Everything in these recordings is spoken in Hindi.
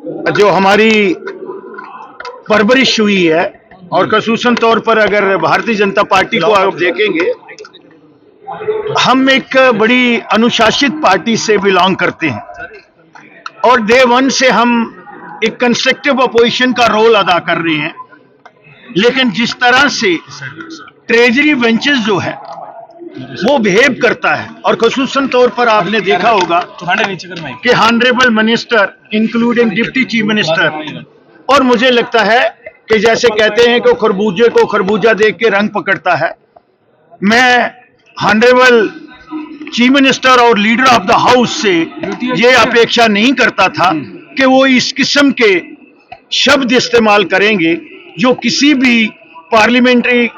जो हमारी परवरिश हुई है, और खसूसन तौर पर अगर भारतीय जनता पार्टी को आप देखेंगे, हम एक बड़ी अनुशासित पार्टी से बिलोंग करते हैं और डे वन से हम एक कंस्ट्रक्टिव अपोजिशन का रोल अदा कर रहे हैं। लेकिन जिस तरह से ट्रेजरी बेंचेस जो है वो बिहेव करता है, और खसूसन तौर पर आपने देखा होगा कि honourable minister including deputy chief minister, और मुझे लगता है कि जैसे कहते हैं कि खरबूजे को खरबूजा देख के रंग पकड़ता है, मैं हॉनरेबल चीफ मिनिस्टर और लीडर ऑफ द हाउस से ये अपेक्षा नहीं करता था कि वो इस किस्म के शब्द इस्तेमाल करेंगे जो किसी भी पार्लियामेंट्री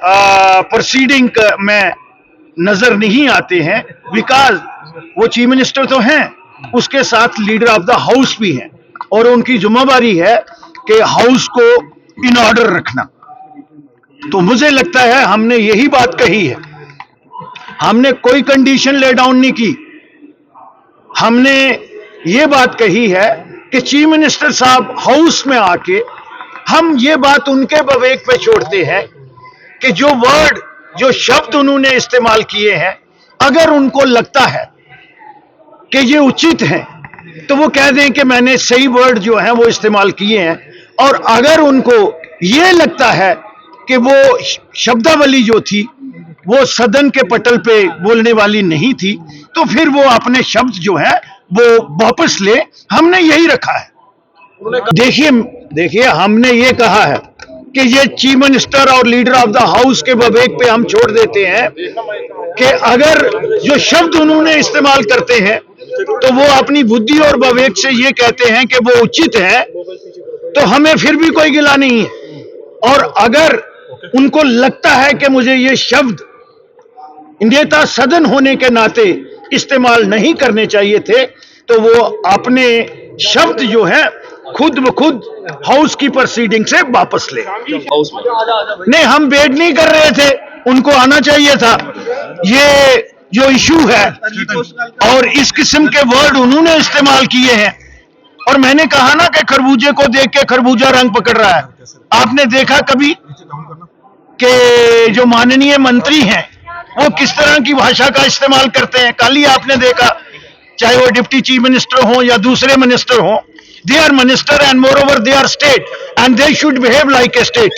प्रोसीडिंग में नजर नहीं आते हैं। बिकॉज वो चीफ मिनिस्टर तो हैं, उसके साथ लीडर ऑफ द हाउस भी हैं, और उनकी जिम्मेदारी है कि हाउस को इन ऑर्डर रखना। तो मुझे लगता है हमने यही बात कही है, हमने कोई कंडीशन ले डाउन नहीं की। हमने ये बात कही है कि चीफ मिनिस्टर साहब हाउस में आके हम ये बात उनके विवेक पे छोड़ते हैं कि जो वर्ड, जो शब्द उन्होंने इस्तेमाल किए हैं, अगर उनको लगता है कि ये उचित है तो वो कह दें कि मैंने सही वर्ड जो है वो इस्तेमाल किए हैं, और अगर उनको ये लगता है कि वो शब्दावली जो थी वो सदन के पटल पे बोलने वाली नहीं थी, तो फिर वो अपने शब्द जो है वो वापस ले। हमने यही रखा है। देखिए हमने ये कहा है कि ये चीफ मिनिस्टर और लीडर ऑफ द हाउस के विवेक पे हम छोड़ देते हैं कि अगर जो शब्द उन्होंने इस्तेमाल करते हैं तो वो अपनी बुद्धि और विवेक से ये कहते हैं कि वो उचित है, तो हमें फिर भी कोई गिला नहीं है। और अगर उनको लगता है कि मुझे ये शब्द नेता सदन होने के नाते इस्तेमाल नहीं करने चाहिए थे, तो वो अपने शब्द जो है खुद ब खुद हाउस की प्रोसीडिंग से वापस ले। नहीं, हम वेट नहीं कर रहे थे, उनको आना चाहिए था। ये जो इशू है और इस किस्म के वर्ड उन्होंने इस्तेमाल किए हैं, और मैंने कहा ना कि खरबूजे को देख के खरबूजा रंग पकड़ रहा है। आपने देखा कभी कि जो माननीय मंत्री हैं वो किस तरह की भाषा का इस्तेमाल करते हैं? कल ही आपने देखा, चाहे वो डिप्टी चीफ मिनिस्टर हो या दूसरे मिनिस्टर हो, they are minister and moreover they are state and they should behave like a state.